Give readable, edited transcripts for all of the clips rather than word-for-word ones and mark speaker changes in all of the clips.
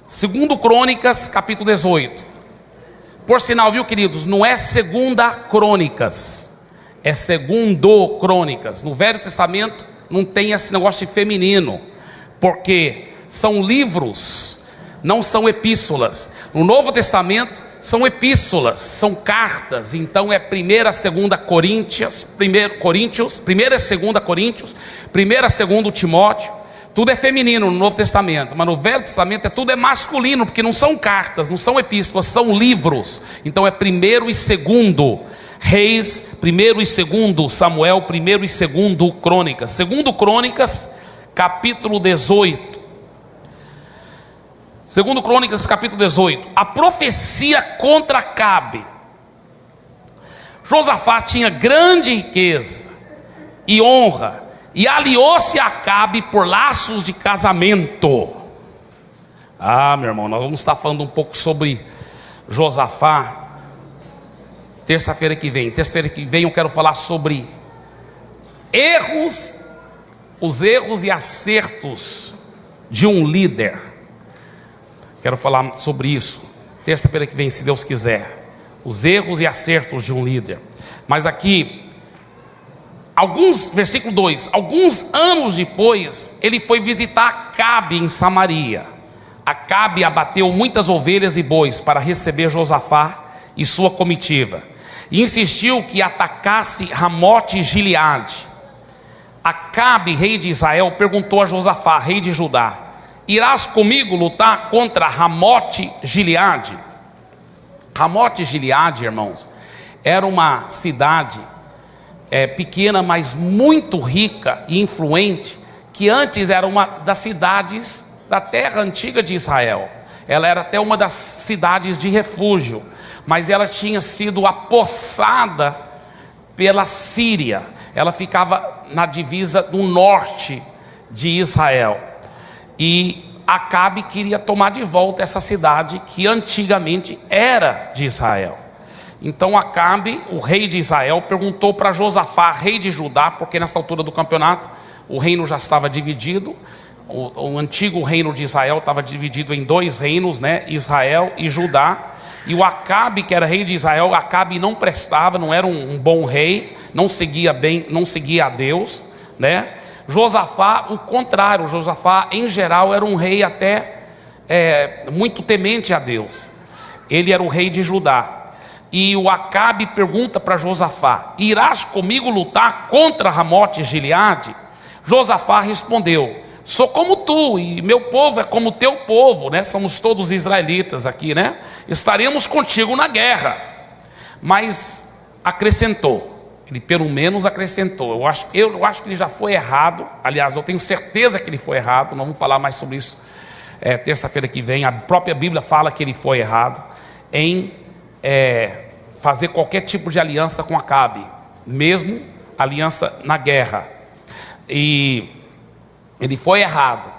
Speaker 1: Segundo Crônicas, capítulo 18. Por sinal, viu, queridos, não é segunda Crônicas, é segundo Crônicas. No Velho Testamento não tem esse negócio de feminino, porque são livros, não são epístolas. No Novo Testamento são epístolas, são cartas. Então é 1ª, 2ª Coríntios, 1ª, 2ª Coríntios, 1ª, 2ª Timóteo. Tudo é feminino no Novo Testamento, mas no Velho Testamento tudo é masculino, porque não são cartas, não são epístolas, são livros. Então é 1º e 2º Reis, 1º e 2º Samuel, 1º e 2º Crônicas. Segundo Crônicas, capítulo 18. Segundo Crônicas, capítulo 18. A profecia contra Acabe. Josafá tinha grande riqueza e honra, e aliou-se a Acabe por laços de casamento. Meu irmão, nós vamos estar falando um pouco sobre Josafá terça-feira que vem. Terça-feira que vem eu quero falar sobre os erros e acertos de um líder. Quero falar sobre isso terça-feira que vem, se Deus quiser. Os erros e acertos de um líder. Mas aqui, versículo 2: alguns anos depois, ele foi visitar Acabe em Samaria. Acabe abateu muitas ovelhas e bois para receber Josafá e sua comitiva, e insistiu que atacasse Ramote e Gileade. Acabe, rei de Israel, perguntou a Josafá, rei de Judá: irás comigo lutar contra Ramote e Gileade? Ramote e Gileade, irmãos, era uma cidade pequena, mas muito rica e influente, que antes era uma das cidades da terra antiga de Israel. Ela era até uma das cidades de refúgio, mas ela tinha sido apossada pela Síria. Ela ficava na divisa do norte de Israel, e Acabe queria tomar de volta essa cidade que antigamente era de Israel. Então Acabe, o rei de Israel, perguntou para Josafá, rei de Judá, porque nessa altura do campeonato o reino já estava dividido. O antigo reino de Israel estava dividido em 2 reinos, né? Israel e Judá. E o Acabe, que era rei de Israel, Acabe não prestava, não era um bom rei, não seguia bem, não seguia a Deus, né? Josafá, o contrário. Josafá, em geral, era um rei até muito temente a Deus. Ele era o rei de Judá. E o Acabe pergunta para Josafá: irás comigo lutar contra Ramote e Gileade? Josafá respondeu: sou como tu, e meu povo é como teu povo, né? Somos todos israelitas aqui, né? Estaremos contigo na guerra. Mas acrescentou, ele pelo menos acrescentou, eu acho que ele já foi errado. Aliás, eu tenho certeza que ele foi errado. Não vamos falar mais sobre isso terça-feira que vem. A própria Bíblia fala que ele foi errado em fazer qualquer tipo de aliança com Acabe, mesmo aliança na guerra. E ele foi errado,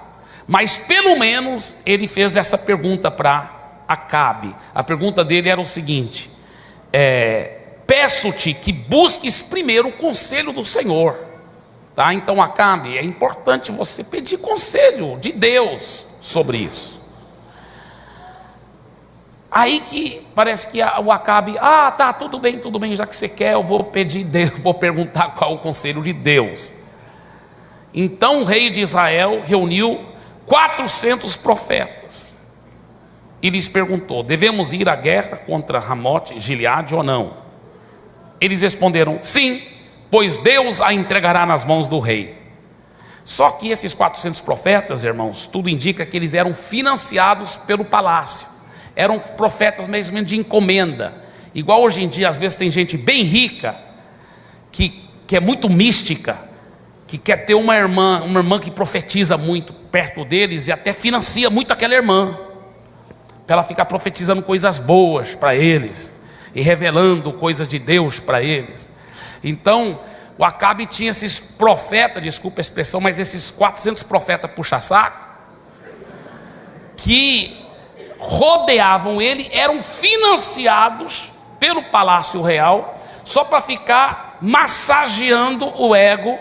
Speaker 1: mas pelo menos ele fez essa pergunta para Acabe. A pergunta dele era o seguinte: peço-te que busques primeiro o conselho do Senhor, tá? Então Acabe, é importante você pedir conselho de Deus sobre isso. Aí que parece que o Acabe, tá, tudo bem, já que você quer, eu vou pedir Deus, vou perguntar qual é o conselho de Deus. Então o rei de Israel reuniu 400 profetas e lhes perguntou: devemos ir à guerra contra Ramote e Gileade ou não? Eles responderam: sim, pois Deus a entregará nas mãos do rei. Só que esses 400 profetas, irmãos, tudo indica que eles eram financiados pelo palácio. Eram profetas mesmo de encomenda. Igual hoje em dia, às vezes tem gente bem rica que é muito mística, que quer ter uma irmã que profetiza muito perto deles e até financia muito aquela irmã, para ela ficar profetizando coisas boas para eles e revelando coisas de Deus para eles. Então o Acabe tinha esses profetas, desculpa a expressão, mas esses 400 profetas puxa-saco, que rodeavam ele, eram financiados pelo palácio real, só para ficar massageando o ego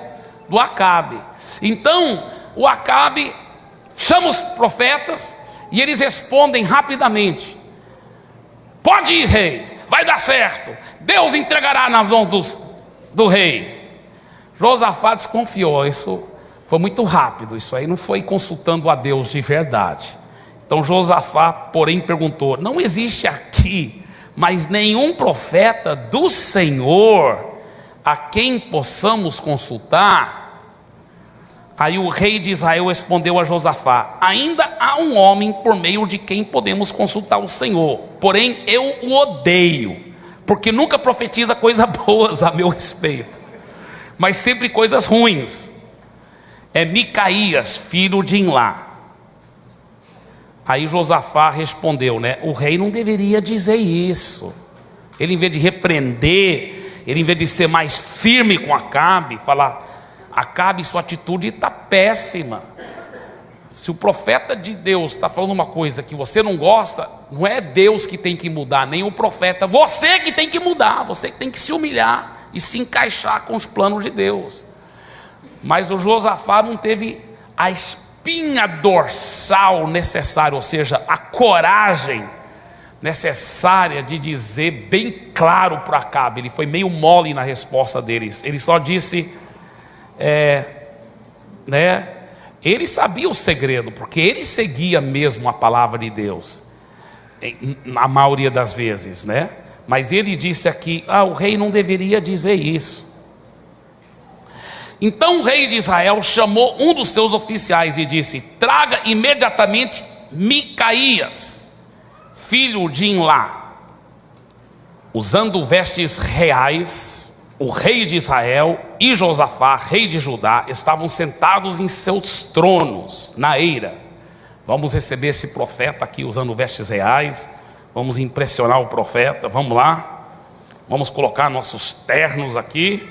Speaker 1: do Acabe. Então o Acabe chama os profetas E eles respondem rapidamente: pode ir, rei, vai dar certo, Deus entregará nas mãos do rei. Josafá desconfiou, isso foi muito rápido, isso aí não foi consultando a Deus de verdade. Então Josafá, porém, perguntou: não existe aqui mais nenhum profeta do Senhor a quem possamos consultar? Aí o rei de Israel respondeu a Josafá: ainda há um homem por meio de quem podemos consultar o Senhor, porém eu o odeio, porque nunca profetiza coisas boas a meu respeito, mas sempre coisas ruins. É Micaías, filho de Imlá. Aí Josafá respondeu, né? O rei não deveria dizer isso. Ele, em vez de repreender, ele, em vez de ser mais firme com Acabe, falar: Acabe, sua atitude está péssima. Se o profeta de Deus está falando uma coisa que você não gosta, não é Deus que tem que mudar, nem o profeta. Você que tem que mudar, você que tem que se humilhar e se encaixar com os planos de Deus. Mas o Josafá não teve a espinha dorsal necessária, ou seja, a coragem necessária de dizer bem claro para Acabe. Ele foi meio mole na resposta deles. Ele só disse, ele sabia o segredo, porque ele seguia mesmo a palavra de Deus, na maioria das vezes, né? Mas ele disse aqui: o rei não deveria dizer isso. Então o rei de Israel chamou um dos seus oficiais e disse: traga imediatamente Micaías, filho de Imlá. Usando vestes reais, o rei de Israel e Josafá, rei de Judá, estavam sentados em seus tronos na eira. Vamos receber esse profeta aqui usando vestes reais, vamos impressionar o profeta, vamos lá, vamos colocar nossos ternos aqui,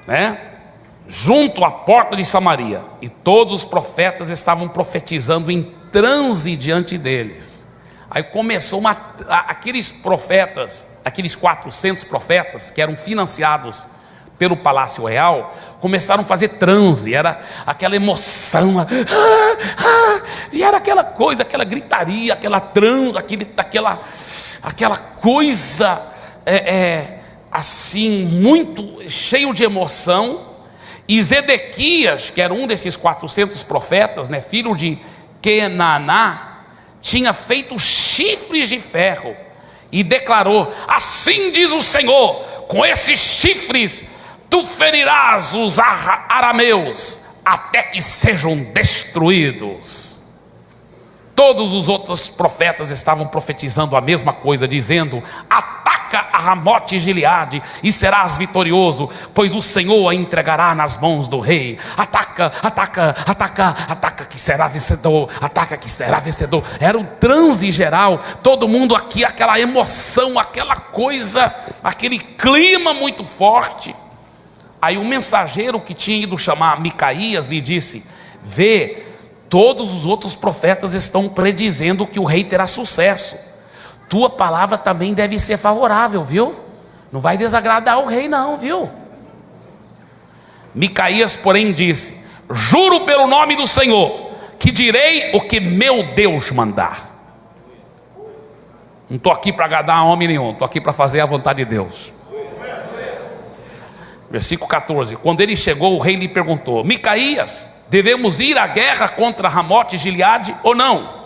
Speaker 1: né? Junto à porta de Samaria, e todos os profetas estavam profetizando em transe diante deles. Aí começou aqueles profetas, aqueles 400 profetas que eram financiados pelo Palácio Real, começaram a fazer transe, era aquela emoção, e era aquela coisa, aquela gritaria, aquela transe, aquela coisa assim, muito cheio de emoção. E Zedequias, que era um desses 400 profetas, né, filho de Kenaná, tinha feito chifres de ferro e declarou: assim diz o Senhor, com esses chifres tu ferirás os arameus até que sejam destruídos. Todos os outros profetas estavam profetizando a mesma coisa, dizendo: ataca a Ramote Gileade e serás vitorioso, pois o Senhor a entregará nas mãos do rei. Ataca, ataca, ataca, ataca que será vencedor, ataca que será vencedor. Era um transe geral, todo mundo aqui, aquela emoção, aquela coisa, aquele clima muito forte. Aí o mensageiro que tinha ido chamar Micaías lhe disse: vê, todos os outros profetas estão predizendo que o rei terá sucesso. Tua palavra também deve ser favorável, viu? Não vai desagradar o rei não, viu? Micaías, porém, disse: juro pelo nome do Senhor, que direi o que meu Deus mandar. Não estou aqui para agradar homem nenhum, estou aqui para fazer a vontade de Deus. Versículo 14. Quando ele chegou, o rei lhe perguntou: Micaías, devemos ir à guerra contra Ramote Gileade ou não?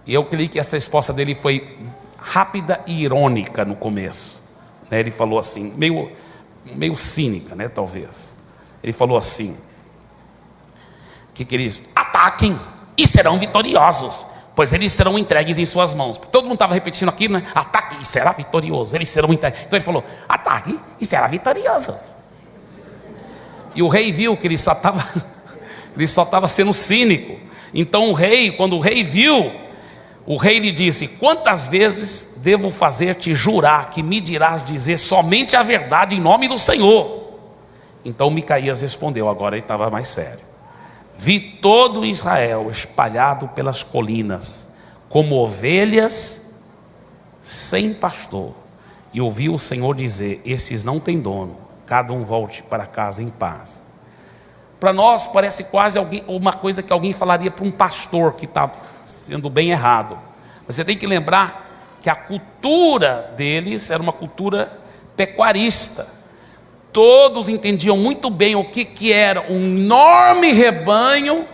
Speaker 1: E eu creio que essa resposta dele foi rápida e irônica no começo, né? Ele falou assim, meio cínica, né, talvez. Ele falou assim: que eles ataquem e serão vitoriosos, pois eles serão entregues em suas mãos. Todo mundo estava repetindo aqui, né? Ataque e será vitorioso, eles serão entregues. Então ele falou: ataque e será vitorioso. E o rei viu que ele só estava sendo cínico. Então quando o rei viu, o rei lhe disse: quantas vezes devo fazer-te jurar que me dirás dizer somente a verdade em nome do Senhor? Então Micaías respondeu, agora ele estava mais sério: vi todo Israel espalhado pelas colinas, como ovelhas sem pastor, e ouvi o Senhor dizer: esses não têm dono, cada um volte para casa em paz. Para nós parece quase uma coisa que alguém falaria para um pastor que está sendo bem errado. Você tem que lembrar que a cultura deles era uma cultura pecuarista. Todos entendiam muito bem o que era um enorme rebanho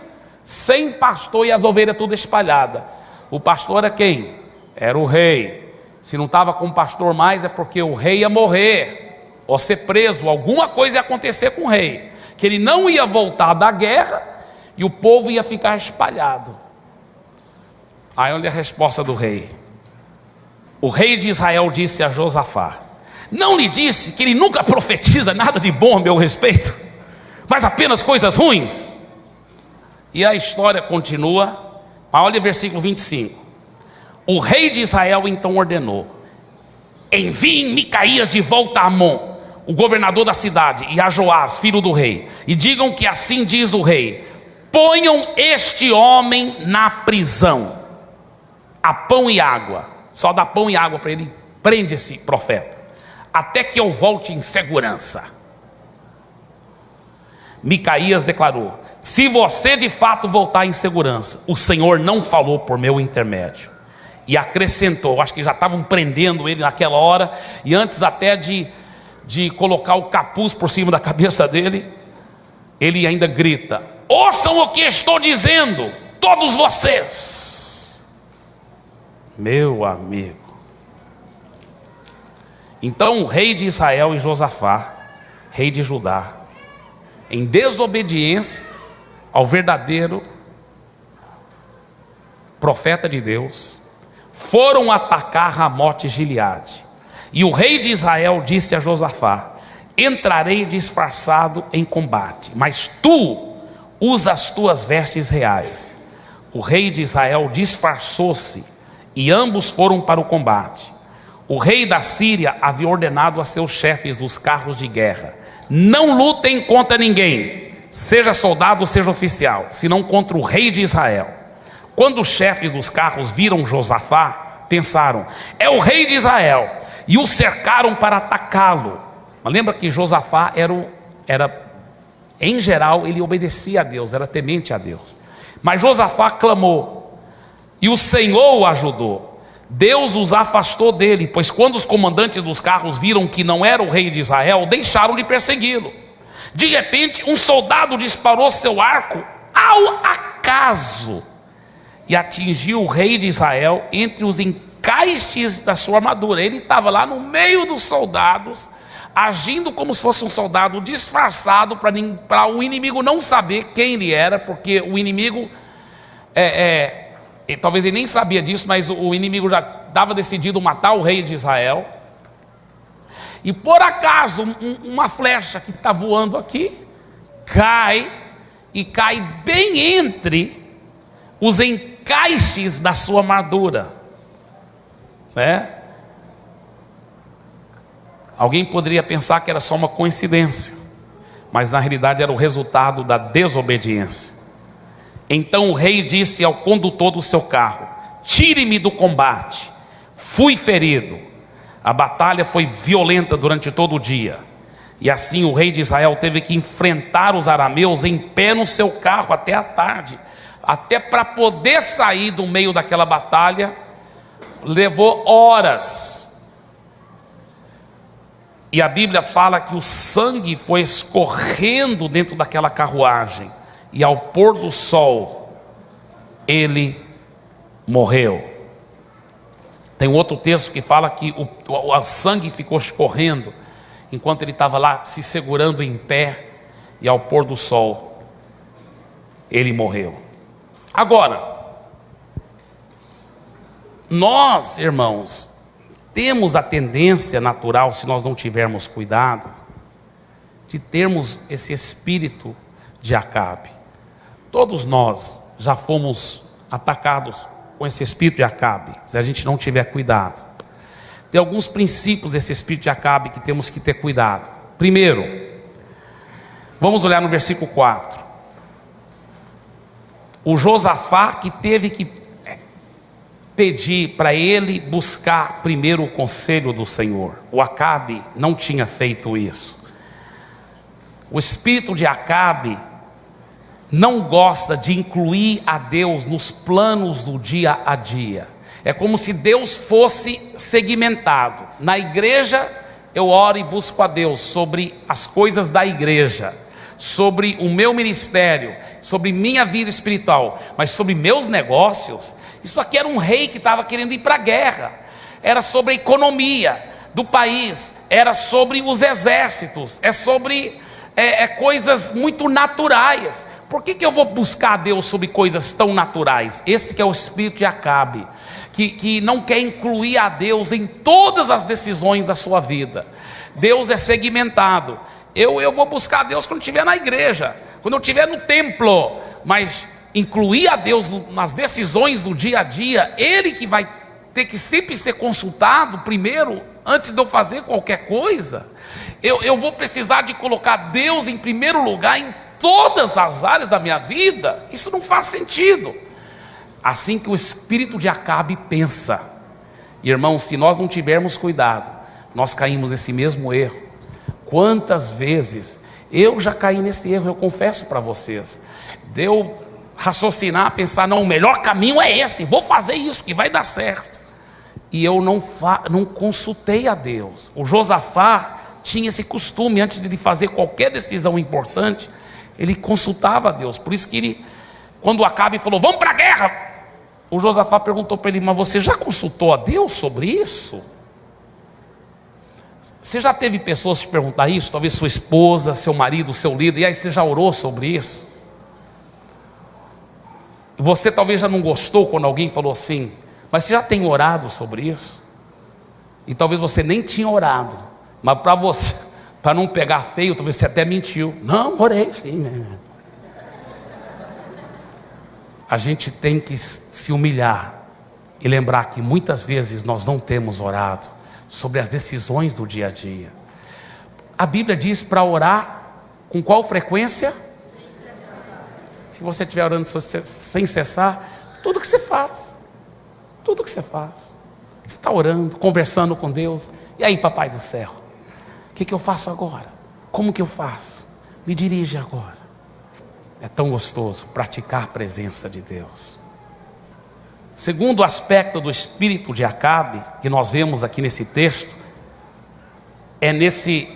Speaker 1: sem pastor e as ovelhas tudo espalhadas. O pastor era quem? Era o rei. Se não estava com o pastor mais, é porque o rei ia morrer, ou ser preso, alguma coisa ia acontecer com o rei, que ele não ia voltar da guerra e o povo ia ficar espalhado. Aí olha a resposta do rei. O rei de Israel disse a Josafá: não lhe disse que ele nunca profetiza nada de bom a meu respeito, mas apenas coisas ruins? E a história continua. Olha o versículo 25. O rei de Israel então ordenou: enviem Micaías de volta a Amon, o governador da cidade, e a Joás, filho do rei, e digam que assim diz o rei: ponham este homem na prisão, a pão e água. Só dá pão e água para ele. Prende esse profeta até que eu volte em segurança. Micaías declarou: se você de fato voltar em segurança, o Senhor não falou por meu intermédio. E acrescentou, acho que já estavam prendendo ele naquela hora, e antes até de colocar o capuz por cima da cabeça dele, ele ainda grita: ouçam o que estou dizendo, todos vocês. Meu amigo. Então o rei de Israel e Josafá, rei de Judá, em desobediência ao verdadeiro profeta de Deus, foram atacar Ramote Gileade. E o rei de Israel disse a Josafá: entrarei disfarçado em combate, mas tu usa as tuas vestes reais. O rei de Israel disfarçou-se e ambos foram para o combate. O rei da Síria havia ordenado a seus chefes dos carros de guerra: não lutem contra ninguém, seja soldado ou seja oficial, senão contra o rei de Israel. Quando os chefes dos carros viram Josafá, pensaram: é o rei de Israel, e o cercaram para atacá-lo. Mas lembra que Josafá em geral, ele obedecia a Deus, era temente a Deus. Mas Josafá clamou, e o Senhor o ajudou. Deus os afastou dele, pois quando os comandantes dos carros viram que não era o rei de Israel, deixaram de persegui-lo. De repente, um soldado disparou seu arco ao acaso e atingiu o rei de Israel entre os encaixes da sua armadura. Ele estava lá no meio dos soldados, agindo como se fosse um soldado disfarçado, para o inimigo não saber quem ele era, porque o inimigo, talvez ele nem sabia disso, mas o inimigo já estava decidido matar o rei de Israel. E por acaso, uma flecha que está voando aqui, cai bem entre os encaixes da sua armadura, né? Alguém poderia pensar que era só uma coincidência, mas na realidade era o resultado da desobediência. Então o rei disse ao condutor do seu carro: tire-me do combate, fui ferido. A batalha foi violenta durante todo o dia, e assim o rei de Israel teve que enfrentar os arameus em pé no seu carro até a tarde. Até para poder sair do meio daquela batalha, levou horas. E a Bíblia fala que o sangue foi escorrendo dentro daquela carruagem, e ao pôr do sol, ele morreu. Tem um outro texto que fala que o sangue ficou escorrendo, enquanto ele estava lá se segurando em pé, e ao pôr do sol, ele morreu. Agora, nós, irmãos, temos a tendência natural, se nós não tivermos cuidado, de termos esse espírito de Acabe. Todos nós já fomos atacados com esse espírito de Acabe, se a gente não tiver cuidado. Tem alguns princípios desse espírito de Acabe que temos que ter cuidado. Primeiro, vamos olhar no versículo 4. O Josafá que teve que pedir para ele buscar primeiro o conselho do Senhor. O Acabe não tinha feito isso. O espírito de Acabe não gosta de incluir a Deus nos planos do dia a dia. É como se Deus fosse segmentado. Na igreja eu oro e busco a Deus sobre as coisas da igreja, sobre o meu ministério, sobre minha vida espiritual, mas sobre meus negócios. Isso aqui era um rei que estava querendo ir para a guerra, era sobre a economia do país, era sobre os exércitos, é sobre coisas muito naturais. Por que eu vou buscar a Deus sobre coisas tão naturais? Esse que é o espírito de Acabe, que não quer incluir a Deus em todas as decisões da sua vida. Deus é segmentado. Eu vou buscar a Deus quando estiver na igreja, quando eu estiver no templo, mas incluir a Deus nas decisões do dia a dia, Ele que vai ter que sempre ser consultado primeiro, antes de eu fazer qualquer coisa. Eu vou precisar de colocar Deus em primeiro lugar em todas as áreas da minha vida. Isso não faz sentido. Assim que o espírito de Acabe pensa. Irmãos, se nós não tivermos cuidado, nós caímos nesse mesmo erro. Quantas vezes eu já caí nesse erro, eu confesso para vocês. Deu raciocinar, pensar, não, o melhor caminho é esse, vou fazer isso que vai dar certo. E eu não consultei a Deus. O Josafá tinha esse costume, antes de fazer qualquer decisão importante, ele consultava a Deus. Por isso que ele, quando o Acabe falou, vamos para a guerra, o Josafá perguntou para ele, mas você já consultou a Deus sobre isso? Você já teve pessoas te perguntar isso? Talvez sua esposa, seu marido, seu líder, e aí você já orou sobre isso? Você talvez já não gostou quando alguém falou assim, mas você já tem orado sobre isso? E talvez você nem tinha orado, mas para você, para não pegar feio, talvez você até mentiu. Não, orei sim. A gente tem que se humilhar e lembrar que muitas vezes nós não temos orado sobre as decisões do dia a dia. A Bíblia diz para orar com qual frequência? Se você estiver orando sem cessar, tudo que você faz, você está orando, conversando com Deus. E aí, papai do céu, o que eu faço agora? Como que eu faço? Me dirige agora. É tão gostoso praticar a presença de Deus. Segundo aspecto do espírito de Acabe, que nós vemos aqui nesse texto, é nesse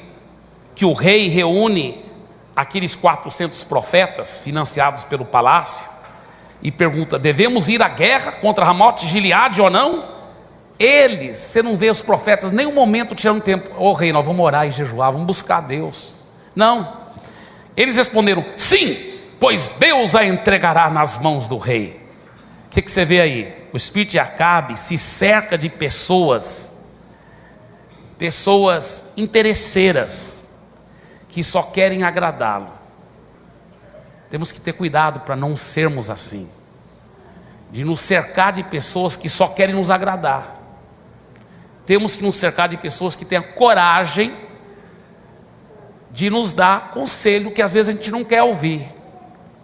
Speaker 1: que o rei reúne aqueles 400 profetas financiados pelo palácio e pergunta, devemos ir à guerra contra Ramote Gileade ou não? Eles, você não vê os profetas nenhum momento tirando tempo, rei, nós vamos orar e jejuar, vamos buscar a Deus. Não, eles responderam, sim, pois Deus a entregará nas mãos do rei. O que você vê aí? O espírito de Acabe se cerca de pessoas interesseiras, que só querem agradá-lo. Temos que ter cuidado para não sermos assim, de nos cercar de pessoas que só querem nos agradar. Temos que nos cercar de pessoas que tenham coragem de nos dar conselho que às vezes a gente não quer ouvir,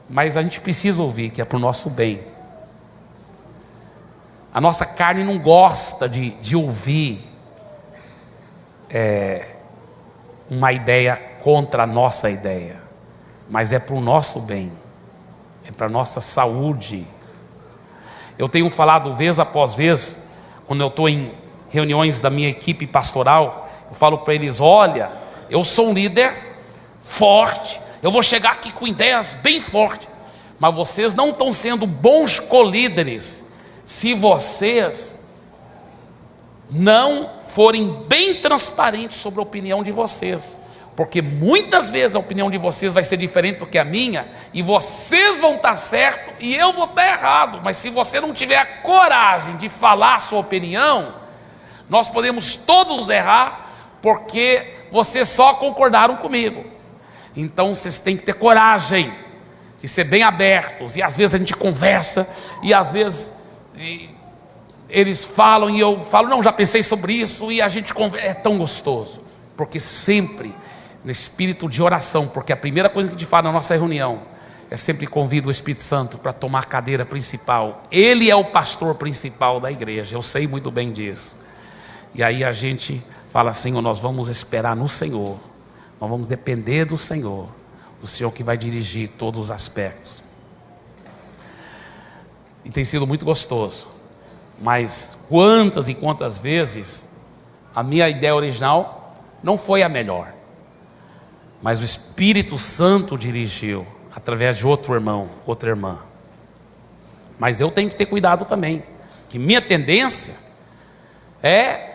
Speaker 1: mas a gente precisa ouvir, que é para o nosso bem. A nossa carne não gosta de ouvir uma ideia contra a nossa ideia, mas é para o nosso bem, é para a nossa saúde. Eu tenho falado vez após vez, quando eu estou em reuniões da minha equipe pastoral, eu falo para eles, olha, eu sou um líder forte, eu vou chegar aqui com ideias bem fortes, mas vocês não estão sendo bons colíderes se vocês não forem bem transparentes sobre a opinião de vocês, porque muitas vezes a opinião de vocês vai ser diferente do que a minha, e vocês vão estar certo e eu vou estar errado. Mas se você não tiver a coragem de falar a sua opinião, nós podemos todos errar, porque vocês só concordaram comigo. Então vocês têm que ter coragem de ser bem abertos, e às vezes a gente conversa, e às vezes eles falam, e eu falo, não, já pensei sobre isso, e a gente conversa, é tão gostoso, porque sempre no espírito de oração, porque a primeira coisa que a gente fala na nossa reunião, é sempre convida o Espírito Santo para tomar a cadeira principal. Ele é o pastor principal da igreja, eu sei muito bem disso, e aí a gente fala, Senhor, nós vamos esperar no Senhor, nós vamos depender do Senhor, o Senhor que vai dirigir todos os aspectos. E tem sido muito gostoso. Mas quantas e quantas vezes a minha ideia original não foi a melhor, mas o Espírito Santo dirigiu através de outro irmão, outra irmã. Mas eu tenho que ter cuidado também, que minha tendência é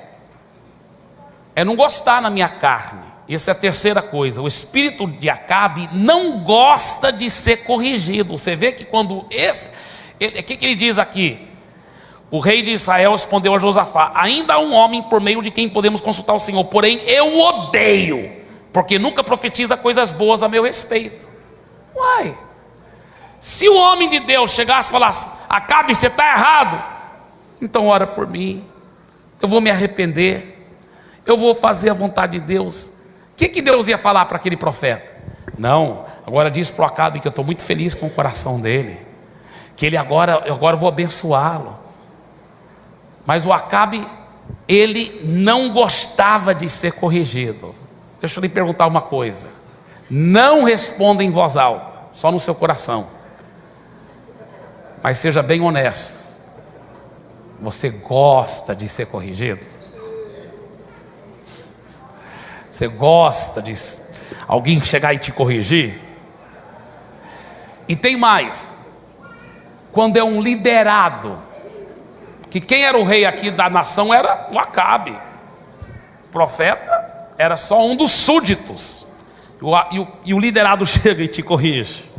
Speaker 1: não gostar na minha carne. Essa é a terceira coisa. O espírito de Acabe não gosta de ser corrigido. Você vê que quando o que ele diz aqui? O rei de Israel respondeu a Josafá: ainda há um homem por meio de quem podemos consultar o Senhor, porém eu o odeio, porque nunca profetiza coisas boas a meu respeito. Uai, se o homem de Deus chegasse e falasse: Acabe, você está errado, então ora por mim, eu vou me arrepender, eu vou fazer a vontade de Deus. O que Deus ia falar para aquele profeta? Não, agora diz para o Acabe que eu estou muito feliz com o coração dele, que ele agora eu vou abençoá-lo. Mas o Acabe, ele não gostava de ser corrigido. Deixa eu lhe perguntar uma coisa: não responda em voz alta, só no seu coração, mas seja bem honesto. Você gosta de ser corrigido? Você gosta de alguém chegar e te corrigir? E tem mais: quando é um liderado, que quem era o rei aqui da nação era o Acabe, o profeta era só um dos súditos, e o liderado chega e te corrige.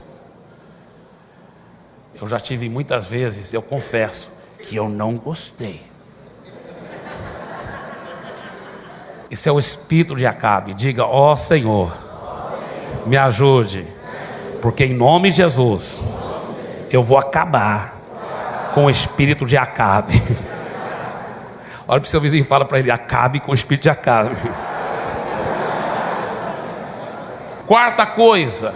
Speaker 1: Eu já tive muitas vezes, eu confesso, que eu não gostei. Esse é o espírito de Acabe. Diga: ó Senhor, me ajude, porque em nome de Jesus eu vou acabar com o espírito de Acabe. Olha para o seu vizinho e fala para ele: acabe com o espírito de Acabe. Quarta coisa,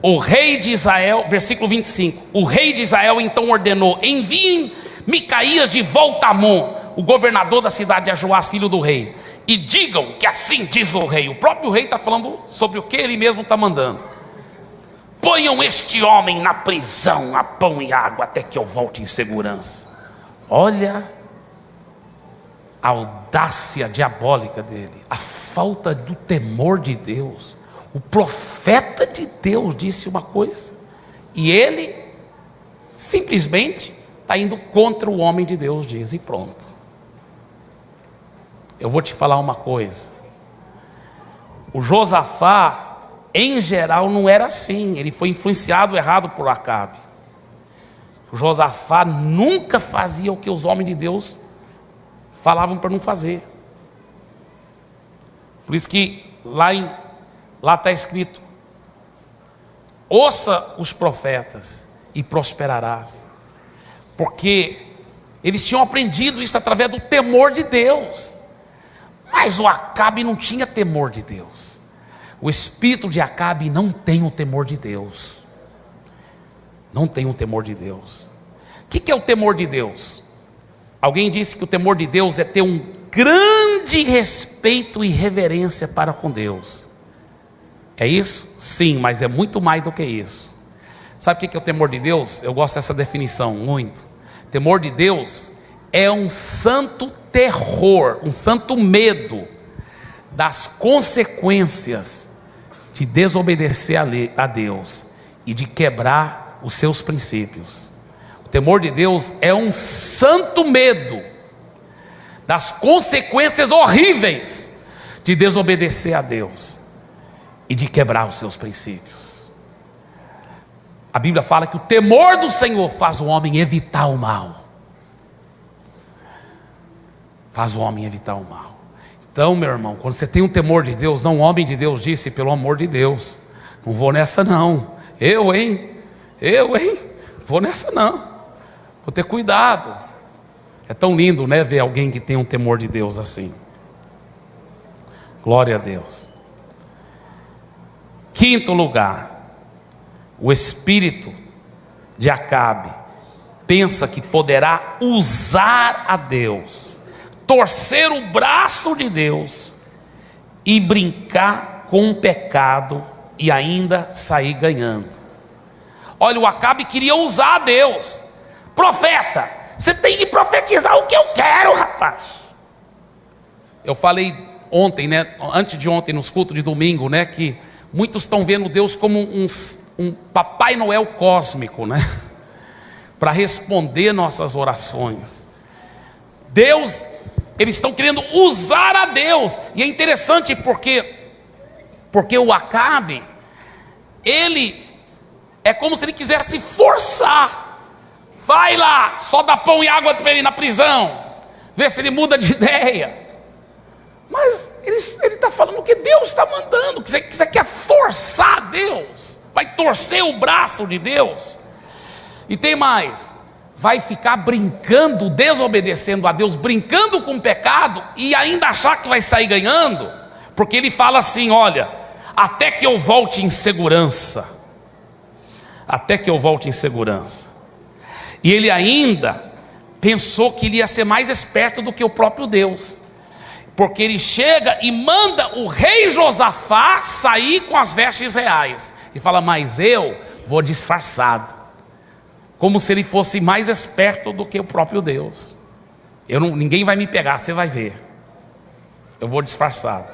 Speaker 1: o rei de Israel, versículo 25, o rei de Israel então ordenou: enviem Micaías de volta a Amon, o governador da cidade de Joás, filho do rei, e digam que assim diz o rei. O próprio rei está falando sobre o que ele mesmo está mandando: ponham este homem na prisão, a pão e água, até que eu volte em segurança. Olha a audácia diabólica dele, a falta do temor de Deus. O profeta de Deus disse uma coisa, e ele simplesmente está indo contra o homem de Deus diz, e pronto. Eu vou te falar uma coisa: o Josafá, em geral, não era assim. Ele foi influenciado errado por Acabe. O Josafá nunca fazia o que os homens de Deus falavam para não fazer. Por isso que lá está escrito: ouça os profetas e prosperarás. Porque eles tinham aprendido isso através do temor de Deus. Mas o Acabe não tinha temor de Deus. O espírito de Acabe não tem o temor de Deus. Não tem o temor de Deus. O que é o temor de Deus? Alguém disse que o temor de Deus é ter um grande respeito e reverência para com Deus. É isso? Sim, mas é muito mais do que isso. Sabe o que é o temor de Deus? Eu gosto dessa definição muito. Temor de Deus é um santo terror, um santo medo das consequências de desobedecer a Deus e de quebrar os seus princípios. O temor de Deus é um santo medo das consequências horríveis de desobedecer a Deus e de quebrar os seus princípios. A Bíblia fala que o temor do Senhor faz o homem evitar o mal. Faz o homem evitar o mal. Então, meu irmão, quando você tem um temor de Deus, não, o homem de Deus disse: pelo amor de Deus, não vou nessa não. Eu, hein? Vou nessa não. Vou ter cuidado. É tão lindo, né, ver alguém que tem um temor de Deus assim. Glória a Deus. Quinto lugar, o espírito de Acabe pensa que poderá usar a Deus, torcer o braço de Deus e brincar com o pecado e ainda sair ganhando. Olha, o Acabe queria usar Deus. Profeta, você tem que profetizar o que eu quero, rapaz. Eu falei ontem, né, antes de ontem, nos cultos de domingo, né, que muitos estão vendo Deus como um Papai Noel cósmico, né, para responder nossas orações. Deus, eles estão querendo usar a Deus. E é interessante porque o Acabe, ele é como se ele quisesse forçar. Vai lá, só dá pão e água para ele na prisão, vê se ele muda de ideia. Mas ele está falando que Deus está mandando, que você quer forçar Deus, vai torcer o braço de Deus. E tem mais, vai ficar brincando, desobedecendo a Deus, brincando com o pecado e ainda achar que vai sair ganhando, porque ele fala assim: olha, até que eu volte em segurança, até que eu volte em segurança. E ele ainda pensou que ele ia ser mais esperto do que o próprio Deus, porque ele chega e manda o rei Josafá sair com as vestes reais, e fala: mas eu vou disfarçado, como se ele fosse mais esperto do que o próprio Deus. Ninguém vai me pegar, você vai ver, eu vou disfarçado.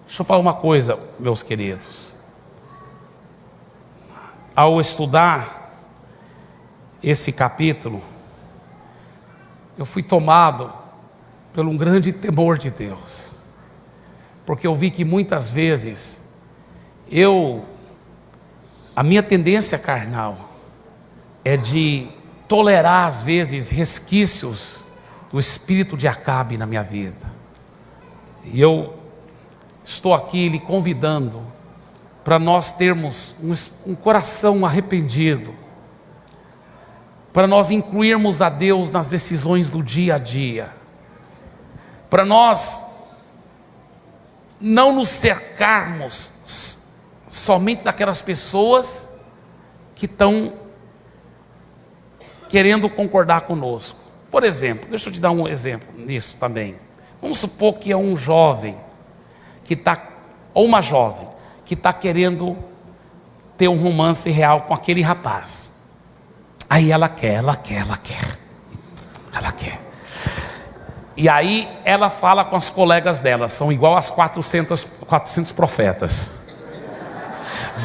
Speaker 1: Deixa eu falar uma coisa, meus queridos. Ao estudar esse capítulo, eu fui tomado por um grande temor de Deus, porque eu vi que muitas vezes a minha tendência carnal é de tolerar às vezes resquícios do espírito de Acabe na minha vida. E eu estou aqui lhe convidando para nós termos um coração arrependido, para nós incluirmos a Deus nas decisões do dia a dia, para nós não nos cercarmos somente daquelas pessoas que estão querendo concordar conosco. Por exemplo, deixa eu te dar um exemplo nisso também. Vamos supor que é um jovem que está, ou uma jovem que está querendo ter um romance real com aquele rapaz. Aí ela quer. E aí ela fala com as colegas dela, são igual as 400 profetas.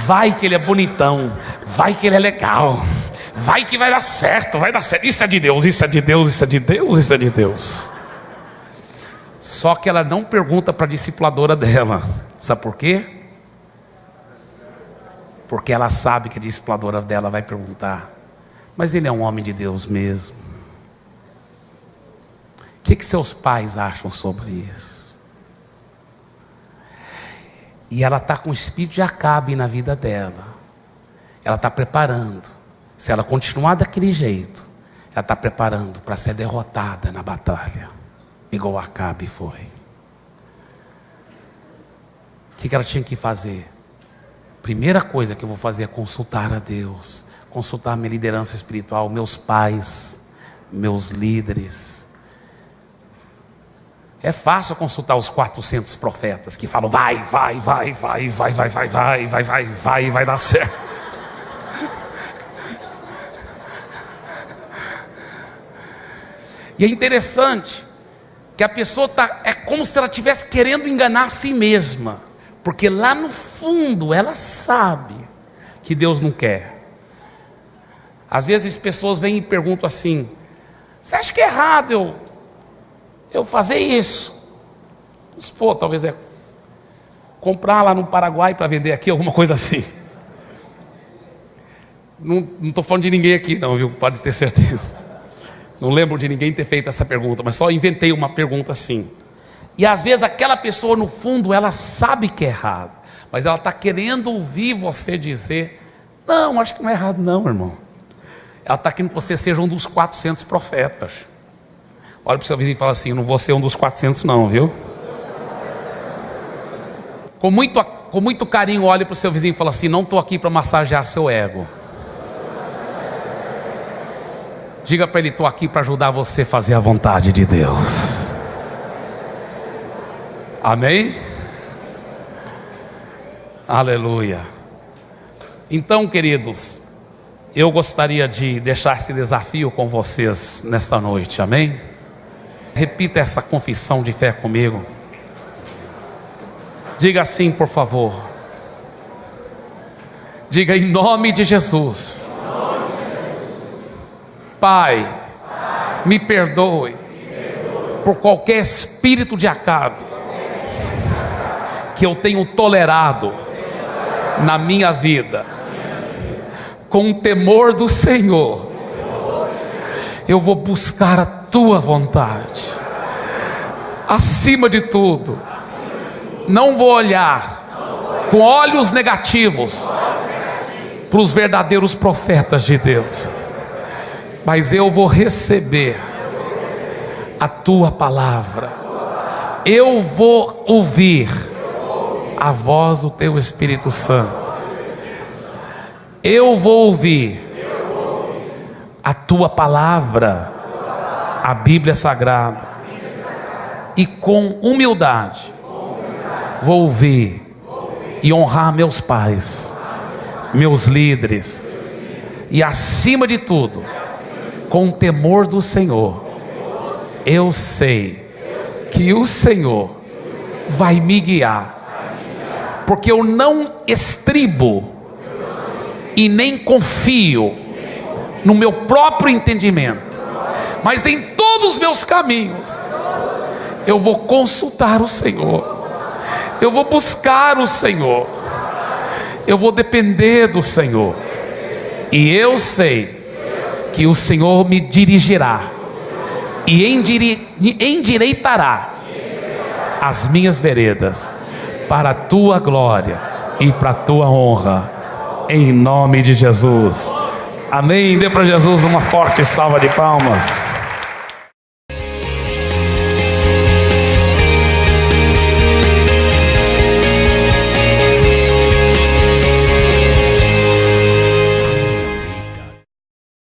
Speaker 1: Vai que ele é bonitão, vai que ele é legal, vai que vai dar certo, isso é de Deus, isso é de Deus, isso é de Deus, isso é de Deus. Só que ela não pergunta para a discipuladora dela, sabe por quê? Porque ela sabe que a discipuladora dela vai perguntar: mas ele é um homem de Deus mesmo? O que seus pais acham sobre isso? E ela está com o espírito de Acabe na vida dela. Ela está preparando. Se ela continuar daquele jeito, ela está preparando para ser derrotada na batalha, igual Acabe foi. O que ela tinha que fazer? Primeira coisa que eu vou fazer é consultar a Deus, consultar a minha liderança espiritual, meus pais, meus líderes. É fácil consultar os 400 profetas que falam: vai dar certo. E é interessante que a pessoa é como se ela estivesse querendo enganar a si mesma, porque lá no fundo ela sabe que Deus não quer. Às vezes pessoas vêm e perguntam assim: você acha que é errado eu fazer isso? Pô, talvez é comprar lá no Paraguai para vender aqui, alguma coisa assim. Não estou falando de ninguém aqui não, viu? Pode ter certeza. Não lembro de ninguém ter feito essa pergunta, mas só inventei uma pergunta assim. E às vezes aquela pessoa no fundo ela sabe que é errado, mas ela está querendo ouvir você dizer: não, acho que não é errado não, irmão. Ela está querendo que você seja um dos 400 profetas. Olha para o seu vizinho e fala assim: não vou ser um dos 400 não, viu? Com muito carinho, olhe para o seu vizinho e fala assim: não estou aqui para massagear seu ego. Diga para ele: estou aqui para ajudar você a fazer a vontade de Deus. Amém? Aleluia. Então, queridos, eu gostaria de deixar esse desafio com vocês nesta noite, amém? Repita essa confissão de fé comigo. Diga assim, por favor. Diga: em nome de Jesus, Pai, me perdoe por qualquer espírito de Acabe que eu tenho tolerado na minha vida. Com o temor do Senhor, eu vou buscar a tua vontade. Acima de tudo, não vou olhar com olhos negativos para os verdadeiros profetas de Deus, mas eu vou receber a tua palavra. Eu vou ouvir a voz do teu Espírito Santo. Eu vou ouvir a tua palavra, a Bíblia Sagrada, e com humildade vou ouvir e honrar meus pais, meus líderes, e acima de tudo, com o temor do Senhor, eu sei que o Senhor vai me guiar, porque eu não estribo e nem confio no meu próprio entendimento, mas em todos os meus caminhos eu vou consultar o Senhor, eu vou buscar o Senhor, eu vou depender do Senhor, e eu sei que o Senhor me dirigirá e endireitará as minhas veredas para a tua glória e para a tua honra, em nome de Jesus, amém. Dê para Jesus uma forte salva de palmas.